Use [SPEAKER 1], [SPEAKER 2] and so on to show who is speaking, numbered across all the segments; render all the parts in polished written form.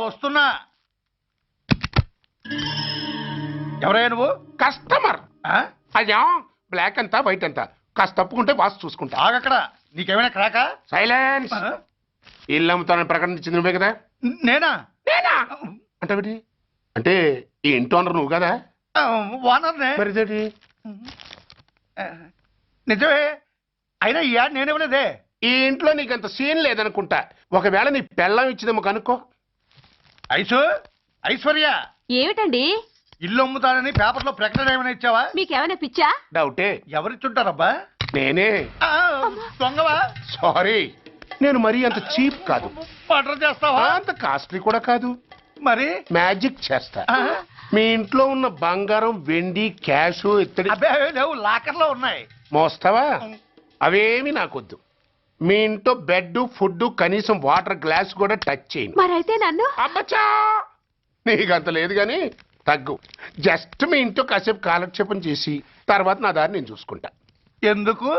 [SPEAKER 1] వస్తున్నా. ఎవరయ్యా నువ్వు?
[SPEAKER 2] కస్టమర్. అయ్యా బ్లాక్ అంతా వైట్ అంతా కాస్త తప్పుకుంటే బాస్ చూసుకుంటా.
[SPEAKER 1] ఆగక్కడ. నీకేమైనా క్రాకా?
[SPEAKER 2] సైలెన్స్. ఇల్లు అమ్ముతానని ప్రకటించింది నువ్వే కదా?
[SPEAKER 1] నేనా?
[SPEAKER 2] నేనా అంటే అంటే ఈ ఇంటి ఓనర్ నువ్వు కదా?
[SPEAKER 1] ఓనర్నే.
[SPEAKER 2] మరిదేటి?
[SPEAKER 1] నిజమే. అయినా ఈ యాడ్ నేనివ్వలేదే.
[SPEAKER 2] ఈ ఇంట్లో నీకంత సీన్ లేదనుకుంటా. ఒకవేళ నీ పెళ్ళం ఇచ్చిందేమో కనుక్కో.
[SPEAKER 1] ఐశ్వర్య,
[SPEAKER 3] ఏమిటండి?
[SPEAKER 1] ఇల్లు అమ్ముతానని పేపర్లో ప్రకటన ఏమైనా ఇచ్చావా?
[SPEAKER 3] మీకేమైనా పిచ్చా?
[SPEAKER 2] డౌటే.
[SPEAKER 1] ఎవరిచ్చుంటారబ్బా?
[SPEAKER 2] నేనే.
[SPEAKER 1] దొంగవా?
[SPEAKER 2] సారీ, నేను మరీ అంత చీప్ కాదు.
[SPEAKER 1] మర్డర్ చేస్తావా?
[SPEAKER 2] అంత కాస్ట్లీ కూడా కాదు.
[SPEAKER 1] మరి
[SPEAKER 2] మ్యాజిక్ చేస్తా. మీ ఇంట్లో ఉన్న బంగారం, వెండి, క్యాష్, ఇత్తడి
[SPEAKER 1] అబ్బే లేవు, లాకర్లో ఉన్నాయి.
[SPEAKER 2] మోస్తావా? అవేమి నాకొద్దు. మీ ఇంట్లో బెడ్, ఫుడ్, కనీసం వాటర్ గ్లాస్ కూడా టచ్ చేయను.
[SPEAKER 3] మరైతే నన్ను?
[SPEAKER 2] అబ్బచ్చా, నీకంత లేదు గాని తగ్గు. జస్ట్ మీ ఇంట్లో కాసేపు కాలక్షేపం చేసి తర్వాత నా దారి నేను చూసుకుంటా.
[SPEAKER 1] ఎందుకు?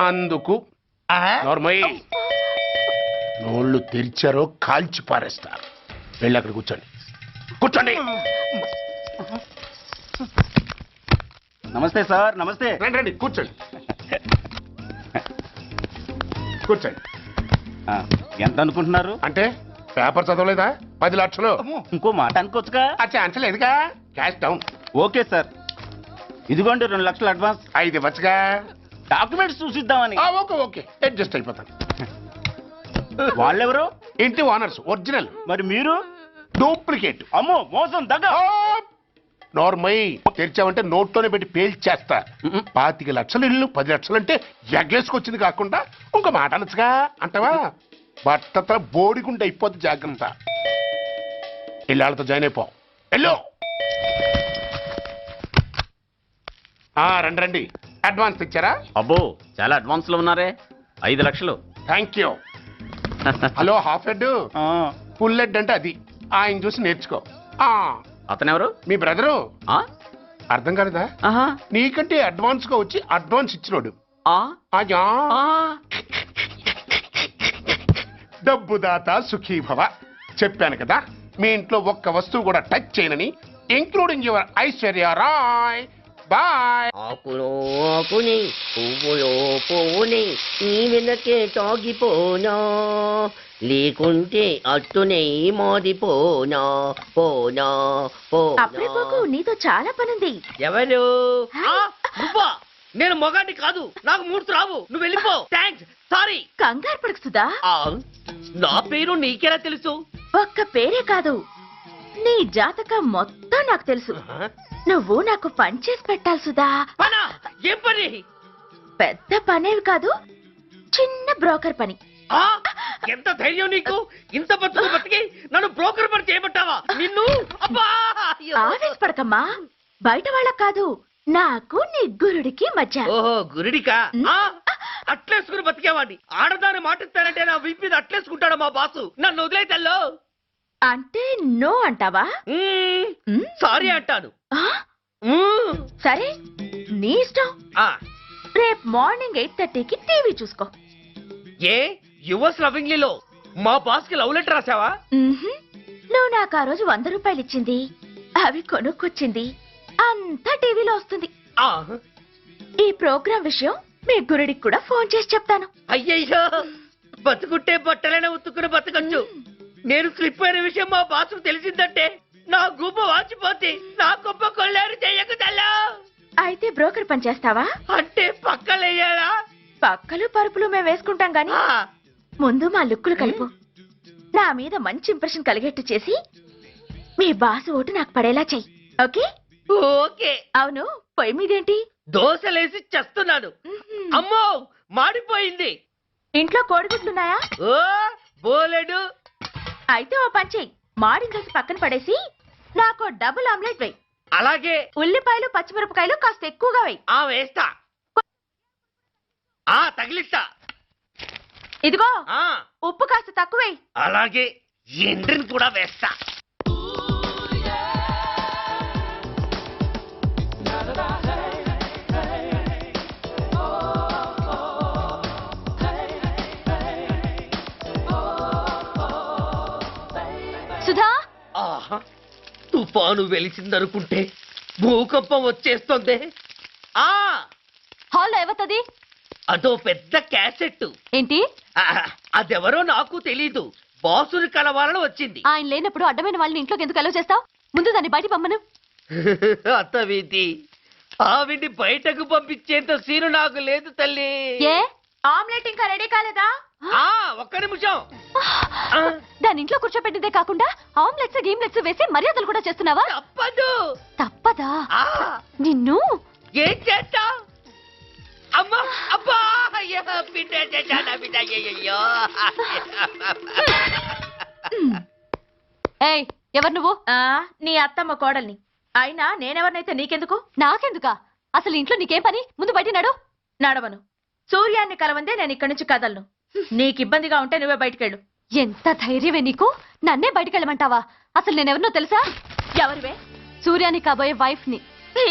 [SPEAKER 2] అందుకు. నార్మల్ నోళ్ళు తెరిచారో కాల్చి పారేస్తారు. వెళ్ళి అక్కడ కూర్చోండి. కూర్చోండి.
[SPEAKER 4] నమస్తే సార్. నమస్తే.
[SPEAKER 2] రండి రండి, కూర్చోండి. కూర్చోండి.
[SPEAKER 4] ఎంత అనుకుంటున్నారు?
[SPEAKER 2] అంటే పేపర్ చదవలేదా? 10 లక్షలు.
[SPEAKER 4] ఇంకో మాట అనుకోవచ్చుగా?
[SPEAKER 2] ఛాన్స్ లేదుగా. Cash down.
[SPEAKER 4] ఓకే సార్, ఇదిగోండి 2 లక్షలు అడ్వాన్స్.
[SPEAKER 2] 5 ఇవ్వచ్చుగా.
[SPEAKER 4] డాక్యుమెంట్స్ చూసిద్దామని.
[SPEAKER 2] ఓకే ఓకే, అడ్జస్ట్ అయిపోతాను.
[SPEAKER 4] వాళ్ళెవరు?
[SPEAKER 2] ఇంటి ఓనర్స్. ఒరిజినల్.
[SPEAKER 4] మరి మీరు?
[SPEAKER 2] డూప్లికేట్.
[SPEAKER 4] అమ్మో, మోసం, దగ్గ.
[SPEAKER 2] నార్మల్ తెరిచావంటే నోట్తోనే పెట్టి పేల్చేస్తా. 25 లక్షలు ఇల్లు 10 లక్షలు అంటే ఎగ్గేసుకొచ్చింది కాకుండా ఇంకో మాట అనొచ్చుగా. అంటావా? బట్టతో బోడిగుంటే అయిపోద్ది. జాగ్రత్త. ఇల్లాళ్ళతో జాయిన్ అయిపో. వెళ్ళు. రండి రండి. అడ్వాన్స్ ఇచ్చారా?
[SPEAKER 4] అబ్బో, చాలా అడ్వాన్స్ లో ఉన్నారే. 5 లక్షలు.
[SPEAKER 2] Thank you. Hello, half head full head అంటే అది. ఆయన చూసి నేర్చుకో.
[SPEAKER 4] అతనెవరు?
[SPEAKER 2] మీ బ్రదరు. అర్థం కాలేదా? నీకంటే అడ్వాన్స్ గా వచ్చి అడ్వాన్స్ ఇచ్చినోడు. డబ్బు దాత సుఖీభవ. చెప్పాను కదా, మీ ఇంట్లో ఒక్క వస్తువు కూడా టచ్ చేయనని, including your Aishwarya Rai. Bye.
[SPEAKER 5] ఆకులో ఆకుని, పువ్వులో పువ్వుని, నీ వెనకే తాగిపోనా, లేకుంటే అట్టునే మోదిపోనా. పోనా
[SPEAKER 3] అప్పుడే పోకు, నీతో చాలా పనుంది.
[SPEAKER 5] ఎవరు? నువ్వా? నేను మొగాన్ని కాదు, నాకు 3 రావు. నువ్వు వెళ్ళిపో. Thanks, sorry.
[SPEAKER 3] కంగారు పడుకుతుందా?
[SPEAKER 5] నా పేరు నీకెలా తెలుసు?
[SPEAKER 3] ఒక్క పేరే కాదు, నీ జాతకం మొత్తం నాకు తెలుసు. నువ్వు నాకు పని చేసి పెట్టాలి సుధా.
[SPEAKER 5] పనా? ఏం పని?
[SPEAKER 3] పెద్ద పనేవి కాదు, చిన్న బ్రోకర్ పని.
[SPEAKER 5] ఎంత ధైర్యం నీకు? ఇంత బతుకు బతికి నన్ను బ్రోకర్ పని చేయబట్టావా? నిన్ను
[SPEAKER 3] ఆవేశపడకమ్మా. బయట వాళ్ళకు కాదు, నాకు నీ గురుడికి మధ్య.
[SPEAKER 5] ఓహో, గురుడికా? అట్లేసుకుని బతికేవాడిని. ఆడదాని మాటిస్తానంటే నా వీపు మీద అట్లేసుకుంటాడు మా బాసు. నన్ను వదిలేతల్లో.
[SPEAKER 3] అంటే నో అంటావా?
[SPEAKER 5] సారీ అంటాను.
[SPEAKER 3] సరే, నీ ఇష్టం. రేపు మార్నింగ్ 8:30కి టీవీ చూసుకో.
[SPEAKER 5] ఏ యువర్స్ లవింగ్లీలో మా బాస్ కి లవ్ లెటర్ రాసావా?
[SPEAKER 3] నువ్వు నాకు ఆ రోజు 100 రూపాయలు ఇచ్చింది, అవి కొనుక్కొచ్చింది అంతా టీవీలో వస్తుంది. ఈ ప్రోగ్రాం విషయం మీ గురుడికి కూడా ఫోన్ చేసి చెప్తాను.
[SPEAKER 5] అయ్యయ్యో, బతుకుంటే బట్టలైనా ఉత్తుకుని బతకచ్చు. నేను స్లిప్ అయిన విషయం మా బాసు తెలిసిందంటే నా గూప వాచిపోతే నా గొప్ప కొల్లారు చెయ్యకు తల్లా.
[SPEAKER 3] అయితే బ్రోకర్ పని చేస్తావా?
[SPEAKER 5] అంటే పక్కలేయాలా?
[SPEAKER 3] పక్కలు పరుపులు మేము వేసుకుంటాం గాని ముందు మా లుక్కులు కలుపు. నా మీద మంచి ఇంప్రెషన్ కలిగేట్టు చేసి మీ బాసు ఓటు నాకు పడేలా చెయ్యి. ఓకే?
[SPEAKER 5] ఓకే.
[SPEAKER 3] అవును, పొయ్యి మీదేంటి?
[SPEAKER 5] దోశలేసి చేస్తున్నాను. అమ్మో, మాడిపోయింది.
[SPEAKER 3] ఇంట్లో కోడిగుడ్లున్నాయా?
[SPEAKER 5] ఓ బోలెడు.
[SPEAKER 3] అయితే ఓ పని చెయ్యి, మాడిన దోశ పక్కన పడేసి నాకు డబుల్ ఆమ్లెట్ వేయి.
[SPEAKER 5] అలాగే.
[SPEAKER 3] ఉల్లిపాయలు పచ్చిమిరపకాయలు కాస్త ఎక్కువగా వేయి.
[SPEAKER 5] వేస్తా. తగిలిస్తా.
[SPEAKER 3] ఇదిగో, ఉప్పు కాస్త తక్కువే.
[SPEAKER 5] అలాగే. ఎండ్రిని కూడా వేస్తా.
[SPEAKER 3] సుధా
[SPEAKER 5] ఆహా తుఫాను వెలిసిందనుకుంటే భూకంపం వచ్చేస్తుంది. ఆ
[SPEAKER 3] హాల్లో ఎవతది?
[SPEAKER 5] అదో పెద్ద క్యాసెట్.
[SPEAKER 3] ఏంటి?
[SPEAKER 5] అదెవరో నాకు తెలీదు. బాసుని కలవాలని వచ్చింది.
[SPEAKER 3] ఆయన లేనప్పుడు అడ్డమైన వాళ్ళని ఇంట్లోకి ఎందుకు అలౌ చేస్తావు? ముందు దాన్ని బయట పంపను.
[SPEAKER 5] అత్తవిధి ఆవిడ్ని బయటకు పంపించేంత సీను నాకు లేదు తల్లి.
[SPEAKER 3] ఏ ఆమ్లెట్ ఇంకా రెడీ కాలేదా?
[SPEAKER 5] ఒక్క నిమిషం.
[SPEAKER 3] దాని ఇంట్లో కూర్చోపెట్టిందే కాకుండా ఆమ్లెట్స్ గీమ్లెట్స్ వేసి మర్యాదలు కూడా చేస్తున్నావా?
[SPEAKER 5] తప్పదు.
[SPEAKER 3] తప్పదా? నిన్ను
[SPEAKER 5] ఏం చేస్తా? అమ్మా అబ్బా అయ్యో బిడ్డ చేశానా బిడ్డ అయ్యయ్యో.
[SPEAKER 3] ఏయ్ ఎవరు నువ్వు? నీ అత్తమ్మ కోడల్ని. అయినా నేనెవరినైతే నీకెందుకు? నాకెందుకా? అసలు ఇంట్లో నీకేం పని? ముందు బయట నడు. నడవను. సూర్యాన్ని కలవందే నేను ఇక్కడి నుంచి కదలను. నీకు ఇబ్బందిగా ఉంటే నువ్వే బయటికెళ్ళు. ఎంత ధైర్యమే నీకు? నన్నే బయటికెళ్ళమంటావా? అసలు నేనెవరినో తెలుసా? ఎవరివే? సూర్యాని కాబోయే వైఫ్ ని.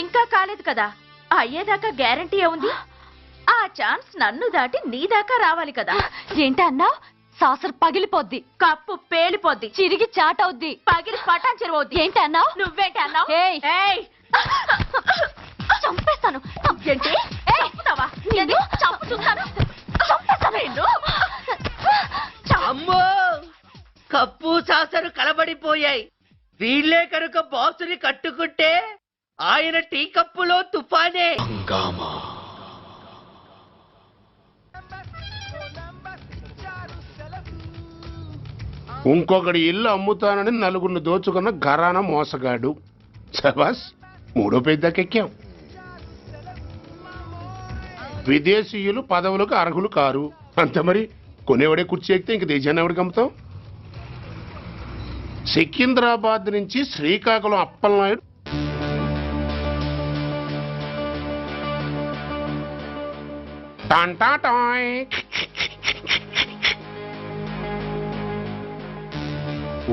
[SPEAKER 3] ఇంకా కాలేదు కదా, అయ్యేదాకా గ్యారంటీ ఏముంది? ఆ ఛాన్స్ నన్ను దాటి నీ దాకా రావాలి కదా. ఏంటి అన్నావ్? సాసర్ పగిలిపోద్ది, కప్పు పేలిపోద్ది, చిరిగి చాటవుద్ది, పగిలి పటాన్ చెరువవుద్ది. ఏంటి అన్నావ్? నువ్వేంటి అన్నావ్? చంపేస్తాను. ఏంటి? చంపుతున్నాను. చంపేస్తాను.
[SPEAKER 5] అమ్మో కప్పు సాసరు కలబడిపోయాయి. వీళ్ళే కనుక బాసుని కట్టుకుంటే ఆయన టీ కప్పులో తుఫానే.
[SPEAKER 2] ఇంకొకటి ఇల్లు అమ్ముతానని నలుగురిని దోచుకున్న ఘరాన మోసగాడు. శబాస్, మూడో పెద్దకెక్కాం. విదేశీయులు పదవులకు అర్హులు కారు అంత మరి. కొనేవాడే కుర్చీ ఎక్కితే ఇంక దేశాన్ని ఎవడికి అమ్ముతాం? సికింద్రాబాద్ నుంచి శ్రీకాకుళం అప్పలనాయుడు టాంటాటాయ్.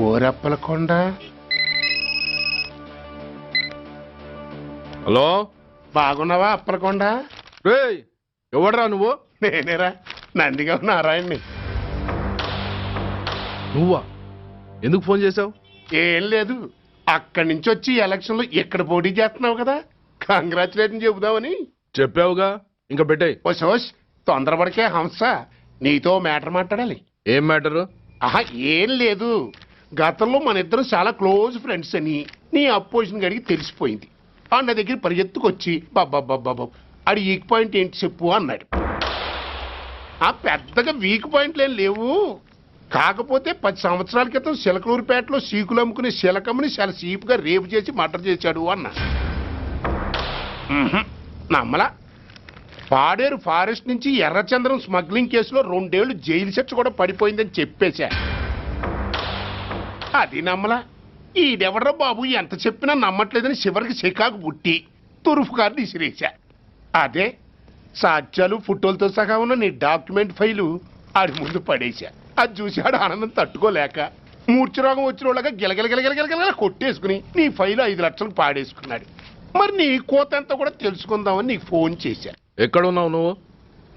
[SPEAKER 2] ఓరప్పలకొండ.
[SPEAKER 6] హలో,
[SPEAKER 2] బాగున్నావా అప్పలకొండ?
[SPEAKER 6] రేయ్ ఎవడ్రా నువ్వు?
[SPEAKER 2] నేనేరా, నందిగా నారాయణ్ని.
[SPEAKER 6] నువ్వా? ఎందుకు ఫోన్ చేసావు?
[SPEAKER 2] ఏం లేదు, అక్కడి నుంచి వచ్చి ఎలక్షన్ లో ఇక్కడ పోటీ చేస్తున్నావు కదా, కంగ్రాచులేషన్ చెబుదామని.
[SPEAKER 6] చెప్పావుగా, ఇంకా పెట్టాయి.
[SPEAKER 2] ఓ సోష్, తొందరపడికే హంస, నీతో మ్యాటర్ మాట్లాడాలి.
[SPEAKER 6] ఏం మ్యాటరు?
[SPEAKER 2] ఆహా ఏం లేదు, గతంలో మన ఇద్దరం చాలా క్లోజ్ ఫ్రెండ్స్ అని నీ అపోజిషన్ గడికి తెలిసిపోయింది. ఆ నా దగ్గర పరిగెత్తుకొచ్చి బాబా అడి వీక్ పాయింట్ ఏంటి చెప్పు అన్నాడు. ఆ పెద్దగా వీక్ పాయింట్లు ఏం లేవు, కాకపోతే 10 సంవత్సరాల క్రితం చిలకలూరుపేటలో సీకులు అమ్ముకునే శిలకమ్మని చాలా సీపుగా రేపు చేసి మర్డర్ చేశాడు అన్నా. నమ్మలా. పాడేరు ఫారెస్ట్ నుంచి ఎర్రచంద్రం స్మగ్లింగ్ కేసులో 2 ఏళ్లు జైలు శిక్ష కూడా పడిపోయిందని చెప్పేశా. అది నమ్మలా. ఈడెవడ్రా బాబు ఎంత చెప్పినా నమ్మట్లేదని చివరికి చికాకు పుట్టి తురుపు కార్డు ఇసిరేశా. అదే సాక్ష్యాలు ఫోటోలతో సహా ఉన్న నీ డాక్యుమెంట్ ఫైలు ఆడి ముందు పడేశా. అది చూసి ఆడు ఆనందం తట్టుకోలేక మూర్ఛరోగం వచ్చిన వాళ్ళగా గిలగిలగిలగిలగిలగిల కొట్టేసుకుని నీ ఫైలు 5 లక్షలకు పాడేసుకున్నాడు. మరి నీ కోతంతా కూడా తెలుసుకుందామని నీకు ఫోన్ చేశా.
[SPEAKER 6] ఎక్కడున్నావు నువ్వు?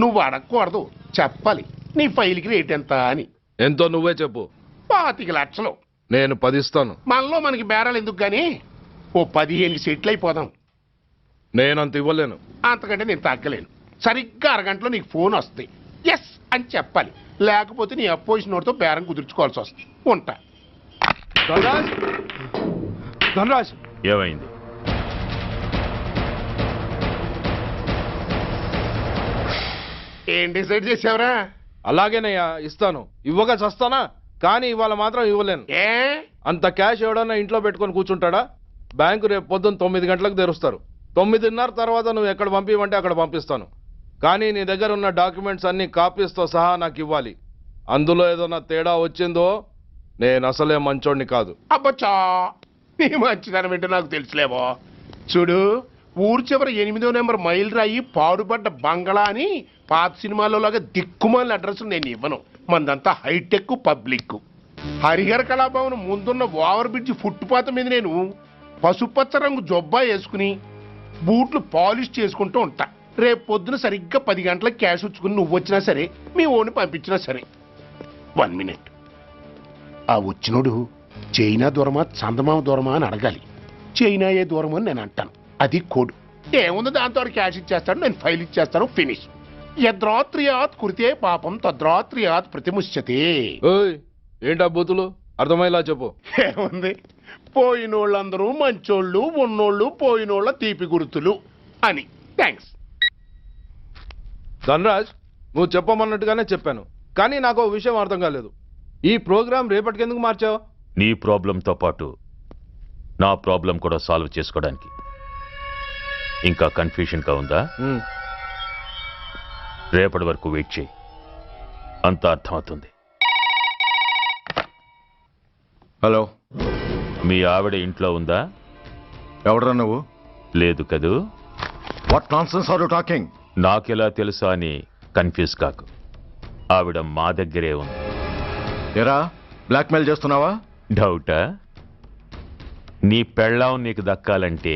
[SPEAKER 2] నువ్వు అడగకూడదు, చెప్పాలి. నీ ఫైల్కి రేట్ ఎంత అని.
[SPEAKER 6] ఎంతో నువ్వే చెప్పు.
[SPEAKER 2] 25 లక్షలు.
[SPEAKER 6] నేను 10 ఇస్తాను.
[SPEAKER 2] మనలో మనకి బేరాలు ఎందుకు గానీ ఓ 15 సెట్లు అయిపోదాం.
[SPEAKER 6] నేనంత ఇవ్వలేను.
[SPEAKER 2] అంతకంటే నేను తగ్గలేను. సరిగ్గా అరగంటలో నీకు ఫోన్ వస్తుంది. ఎస్ అని చెప్పాలి, లేకపోతే నీ అపోజిషన్ వాడితో బేరం కుదుర్చుకోవాల్సి వస్తుంది. ఉంటా.
[SPEAKER 6] ధనరాజ్, ధనరాజ్,
[SPEAKER 7] ఏమైంది?
[SPEAKER 2] ఏం డిసైడ్ చేసావురా?
[SPEAKER 6] అలాగేనయ్యా, ఇస్తాను. ఇవ్వగా చస్తానా, కానీ ఇవాళ మాత్రం ఇవ్వలేను.
[SPEAKER 2] ఏ
[SPEAKER 6] అంత క్యాష్ ఎవడన్నా ఇంట్లో పెట్టుకొని కూర్చుంటాడా? బ్యాంకు రేపు పొద్దున్న 9 గంటలకు తెరుస్తారు. 9:30 తర్వాత నువ్వు ఎక్కడ పంపించమంటే అక్కడ పంపిస్తాను. కానీ నీ దగ్గర ఉన్న డాక్యుమెంట్స్ అన్ని కాపీస్తో సహా నాకు ఇవ్వాలి. అందులో ఏదైనా తేడా వచ్చిందో నేను అసలే మంచోడిని కాదు.
[SPEAKER 2] అబ్బచ్చా, నీ మంచిదనం ఏంటో నాకు తెలుసులేవో. చూడు, ఊరు చివర 8వ నెంబర్ మైల్ రాయి పాడుపడ్డ బంగళా అని పాత సినిమాలో లాగా దిక్కుమాల అడ్రస్ నేను ఇవ్వను. మందంతా హైటెక్ పబ్లిక్. హరిహర కళాభవన్ ముందున్న ఓవర్ బ్రిడ్జ్ ఫుట్పాత్ మీద నేను పసుపచ్చ రంగు జొబ్బా వేసుకుని బూట్లు పాలిష్ చేసుకుంటూ ఉంటా. రేపు పొద్దున సరిగ్గా 10 గంటలకు క్యాష్ వచ్చుకుని నువ్వు వచ్చినా సరే, మీ ఓన్ని పంపించినా సరే. 1 మినిట్. ఆ వచ్చినోడు చైనా దూరమా చందమామ దూరమా అని అడగాలి. చైనా ఏ దూరం అని నేను అంటాను. అది కోడ్. ఏముంది దాంతో క్యాష్ ఇచ్చేస్తాడు, నేను ఫైల్ ఇచ్చేస్తాను, ఫినిష్. యద్రాత్రియాత్ కురితే పాపం తద్రాత్రియాత్ ప్రతిముష్యతే.
[SPEAKER 6] ఓయ్ ఏంటా బూతులు అర్థమయ్యేలా చెప్పు.
[SPEAKER 2] ఏముంది, పోయినోళ్ళందరూ మంచోళ్ళు, ఉన్నోళ్ళు పోయినోళ్ళ తీపి గుర్తులు అని. థ్యాంక్స్.
[SPEAKER 6] ధనరాజ్, నువ్వు చెప్పమన్నట్టుగానే చెప్పాను, కానీ నాకు ఓ విషయం అర్థం కాలేదు. ఈ ప్రోగ్రాం రేపటికి ఎందుకు మార్చావు?
[SPEAKER 7] నీ ప్రాబ్లంతో పాటు నా ప్రాబ్లం కూడా సాల్వ్ చేసుకోవడానికి. ఇంకా కన్ఫ్యూషన్గా ఉందా? రేపటి వరకు వెయిట్ చేయి, అంత అర్థమవుతుంది.
[SPEAKER 8] హలో,
[SPEAKER 7] మీ ఆవిడ ఇంట్లో ఉందా?
[SPEAKER 8] ఎవడరా నువ్వు?
[SPEAKER 7] లేదు కదూ.
[SPEAKER 8] What nonsense are you talking?
[SPEAKER 7] నాకెలా తెలుసా అని కన్ఫ్యూజ్ కాకు, ఆవిడ మా దగ్గరే ఉంది.
[SPEAKER 8] ఎరా, బ్లాక్మెయిల్ చేస్తున్నావా?
[SPEAKER 7] డౌటా? నీ పెళ్ళాం నీకు దక్కాలంటే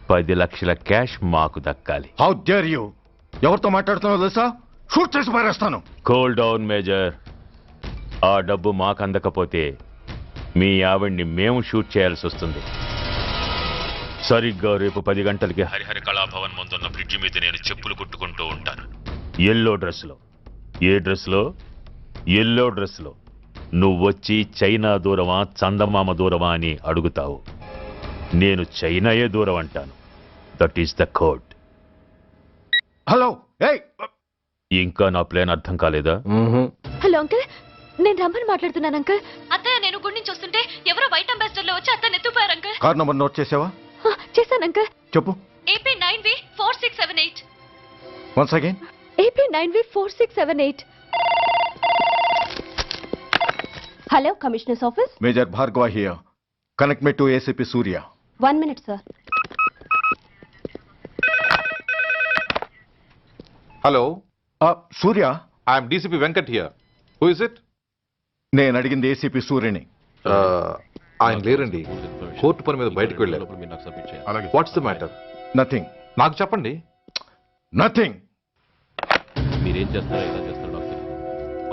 [SPEAKER 7] 10 లక్షల క్యాష్ మాకు దక్కాలి.
[SPEAKER 8] How dare you! ఎవరితో మాట్లాడుతున్నావో తెలుసా? షూట్ చేసి పారేస్తాను.
[SPEAKER 7] Cool down major. ఆ డబ్బు మాకు అందకపోతే మీ ఆవిడ్ని మేము షూట్ చేయాల్సి వస్తుంది. సరిగ్గా రేపు 10 గంటలకి హరిహర కళాభవన్ ముందున్న బ్రిడ్జి మీద నేను చెప్పులు కుట్టుకుంటూ ఉంటాను. ఎల్లో డ్రెస్లో. ఏ డ్రెస్లో? ఎల్లో డ్రెస్లో. నువ్వొచ్చి చైనా దూరమా చందమామ దూరమా అని అడుగుతావు. నేను చైనాయే దూరం అంటాను. That is the code.
[SPEAKER 8] Hello, ఏయ్!
[SPEAKER 7] ఇంకా నా ప్లాన్ అర్థం కాలేదా?
[SPEAKER 3] హలో అంకుల్, నేను రమ్మని మాట్లాడుతున్నాను అంకుల్. అత్తయ్య, నేను గుడి నుంచి వస్తుంటే ఎవరో వైట్ అంబాసిడర్ లో వచ్చి అత్తయ్య ఎత్తుపోయారు అంకుల్.
[SPEAKER 8] కార్ నంబర్ నోట్ చేసావా?
[SPEAKER 3] చేశాను అంకుల్.
[SPEAKER 8] చెప్పు.
[SPEAKER 3] AP 9V4678.
[SPEAKER 8] Once again.
[SPEAKER 3] AP 9V4678. Hello, commissioners office.
[SPEAKER 8] Major Bhargava here. Connect me to ACP Surya.
[SPEAKER 3] 1 minute sir.
[SPEAKER 9] Hello,
[SPEAKER 8] Surya,
[SPEAKER 9] I'm DCP Venkat here. Who is it?
[SPEAKER 8] నేను అడిగింది ACP సూర్యని.
[SPEAKER 9] ఆయన లేరండి, court పని మీద బయటకు వెళ్ళారు. What's the matter?
[SPEAKER 8] నథింగ్.
[SPEAKER 9] నాకు చెప్పండి.
[SPEAKER 8] నథింగ్.
[SPEAKER 10] మీరేం చేస్తారో ఎలా చేస్తారో నాకు తెలియదు.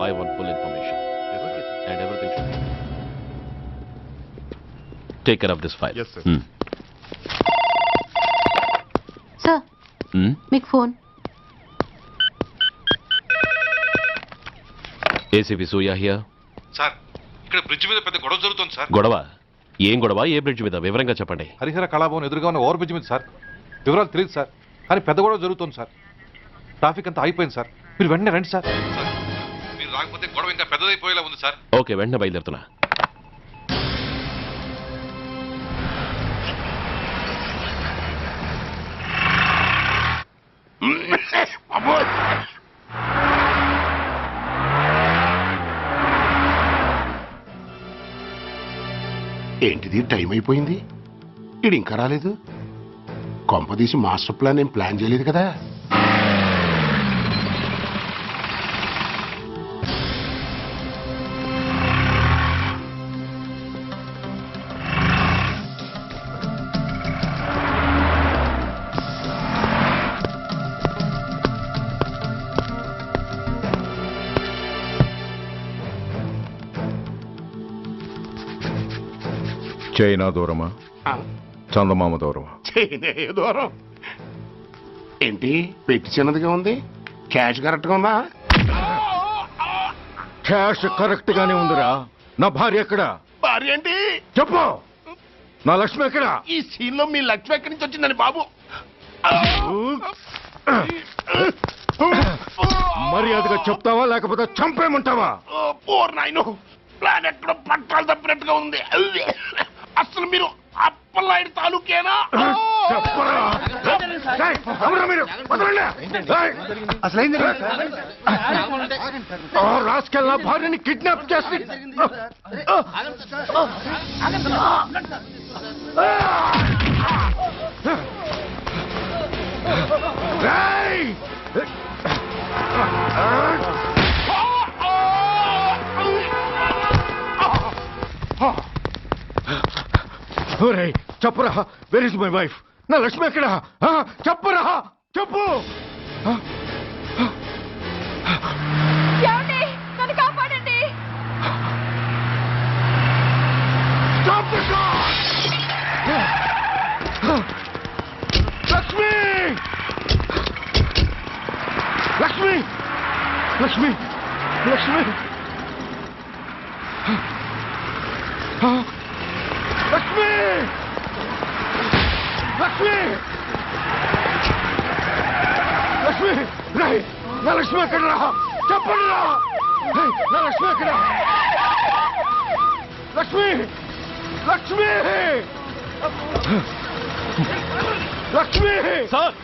[SPEAKER 10] I want full information and everything should be take care of this file.
[SPEAKER 3] Sir, మీకు phone.
[SPEAKER 10] ACP Surya here.
[SPEAKER 9] Sir, ఇక్కడ బ్రిడ్జ్ మీద పెద్ద గొడవ జరుగుతుంది సార్.
[SPEAKER 10] గొడవ? ఏం గొడవ? ఏ బ్రిడ్జ్ మీద? వివరంగా చెప్పండి.
[SPEAKER 9] హరిహర కళాభవన్ ఎదురుగా ఉన్న ఓవర్ బ్రిడ్జ్ మీద సార్. వివరాలు తెలియదు సార్, కానీ పెద్ద గొడవ జరుగుతుంది సార్. ట్రాఫిక్ అంతా అయిపోయింది సార్. మీరు వెంటనే రండి సార్. మీరు రాకపోతే గొడవ ఇంకా పెద్దదైపోయేలా ఉంది సార్.
[SPEAKER 10] ఓకే, వెంటనే బయలుదేరుతున్నా.
[SPEAKER 2] ఏంటిది, టైం అయిపోయింది, ఇడు ఇంకా రాలేదు. కొంపదీసి మాస్టర్ ప్లాన్ ఏం ప్లాన్ చేయలేదు కదా.
[SPEAKER 8] చైనా దూరమా చందమామ దూరమా?
[SPEAKER 2] చైనా దూరం ఏంటి, పెట్టి చిన్నదిగా ఉంది, క్యాష్ కరెక్ట్గా ఉందా?
[SPEAKER 8] క్యాష్ కరెక్ట్ గానే ఉందిరా. నా భార్య ఎక్కడ?
[SPEAKER 2] భార్య ఏంటి
[SPEAKER 8] చెప్పు. నా లక్ష్మి ఎక్కడ?
[SPEAKER 2] ఈ సీన్ లో మీ లక్ష్మి ఎక్కడి నుంచి వచ్చిందని బాబు?
[SPEAKER 8] మర్యాదగా చెప్తావా లేకపోతే చంపేమంటావా?
[SPEAKER 2] పోర్ నాయను, ప్లాన్ ఎక్కడ పట్టాలు తప్పినట్టుగా ఉంది. అసలు మీరు అప్పలాయుడు తాలూకేనా?
[SPEAKER 8] రాసుకెళ్ళ భార్యని కిడ్నాప్ చేసి చెప్పరా, వెర్ ఇస్ మై వైఫ్? నా లక్ష్మి ఎక్కడ? చెప్పరా, చెప్పు.
[SPEAKER 3] నన్ను కాపాడండి.
[SPEAKER 8] లక్ష్మి లక్ష్మి లక్ష్మి లక్ష్మి రాయ్ నా లక్ష్మి ఎక్కడ రా చెప్పండి రా నా లక్ష్మి ఎక్కడ లక్ష్మి లక్ష్మి లక్ష్మి
[SPEAKER 10] సార్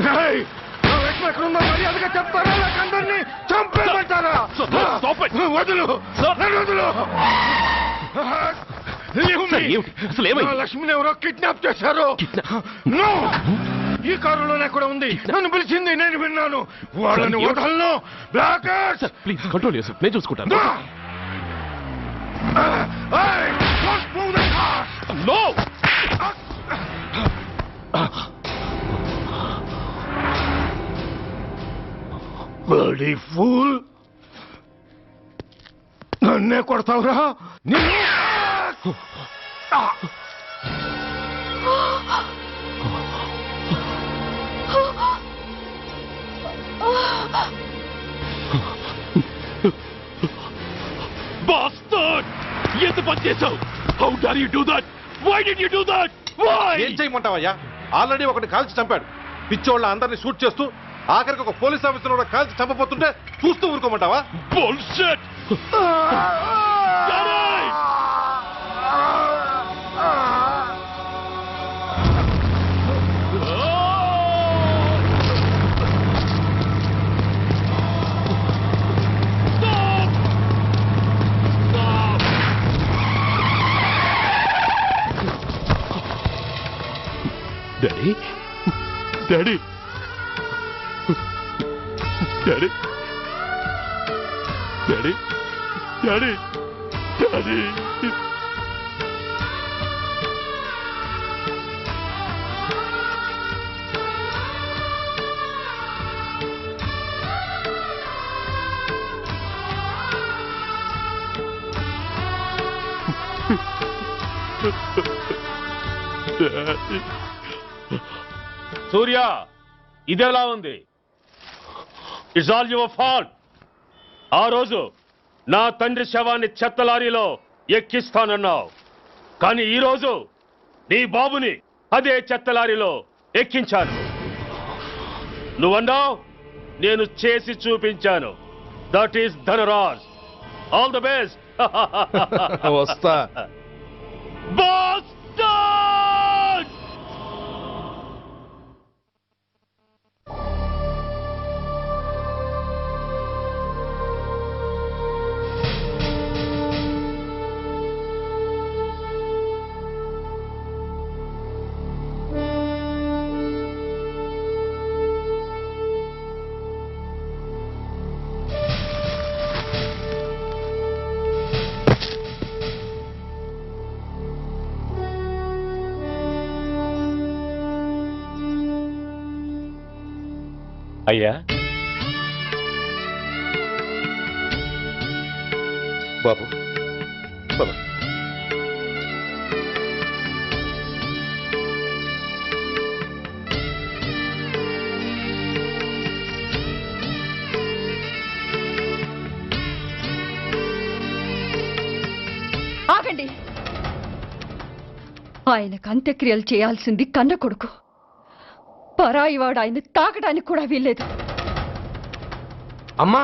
[SPEAKER 8] రాయ్ నా లక్ష్మి ఎక్కడ ఉందో మర్యాదగా చెప్తారా నాకు అందరినీ చంపేమంటారా వదులు నన్ను వదులు నా లక్ష్మిని ఎవరో కిడ్నాప్ చేశారు నో ఈ కారులోనే కూడా ఉంది నన్ను పిలిచింది నేను విన్నాను వాళ్ళని వదలను బ్లాకర్స్
[SPEAKER 10] ప్లీజ్ కంట్రోల్ చేసి నేను చూసుకుంటాను నో
[SPEAKER 8] బడీ ఫూల్ నన్నే కొడతావురా నిన్ను
[SPEAKER 10] Bastard! ఎంత పని చేసావు? How dare you do that? Why did you do that? Why?
[SPEAKER 9] ఏం చేయమంటావయ్యా? ఆల్రెడీ ఒకటి కాల్చి చంపాడు. పిచ్చోళ్ళ అందరినీ షూట్ చేస్తూ ఆఖరికి ఒక పోలీస్ ఆఫీసర్ కూడా కాల్చి చంపబోతుంటే చూస్తూ ఊరుకోమంటావా?
[SPEAKER 10] Bullshit! Daddy? Daddy? Daddy? Daddy? Daddy? Daddy? Daddy?
[SPEAKER 7] సూర్య ఇదెలా ఉంది? It's all your fault. ఆ రోజు నా తండ్రి శవాన్ని చెత్త లారీలో ఎక్కిస్తానన్నావు, కానీ ఈ రోజు నీ బాబుని అదే చెత్త లారీలో ఎక్కించాను. నువ్వన్నావు, నేను చేసి చూపించాను. That is Dhanraj. All the best.
[SPEAKER 6] వస్తా.
[SPEAKER 7] బాస్
[SPEAKER 10] అయ్యా
[SPEAKER 9] బాబు బాబు
[SPEAKER 11] ఆగండి. ఆయనకు అంత్యక్రియలు చేయాల్సింది కన్న కొడుకు. పరాయివాడు ఆయన తాకడానికి కూడా వీల్లేదు.
[SPEAKER 8] అమ్మా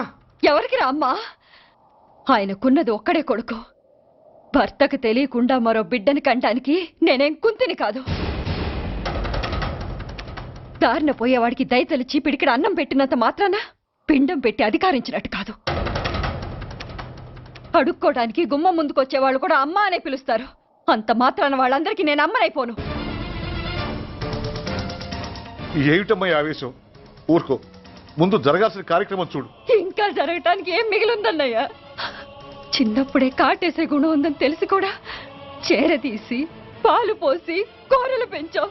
[SPEAKER 11] ఎవరికి రా అమ్మా? ఆయనకున్నది ఒక్కడే కొడుకు. భర్తకు తెలియకుండా మరో బిడ్డని కంటానికి నేనేం కుంతిని కాదు. దారిన పోయేవాడికి దయతలిచి పిడికిడ అన్నం పెట్టినంత మాత్రాన పిండం పెట్టి అధికారించినట్టు కాదు. అడుక్కోవడానికి గుమ్మం ముందుకొచ్చేవాళ్ళు కూడా అమ్మ అనే పిలుస్తారు. అంత మాత్రాన వాళ్ళందరికీ నేను అమ్మనైపోను.
[SPEAKER 9] ఏమిటమ్మా ఆవేశం? ఊరుకో, ముందు జరగాల్సిన కార్యక్రమం చూడు.
[SPEAKER 11] ఇంకా జరగటానికి ఏం మిగిలిందన్నయ్యా? చిన్నప్పుడే కాటేసే గుణం ఉందని తెలిసి కూడా చేరదీసి పాలు పోసి కూరలు పెంచాం.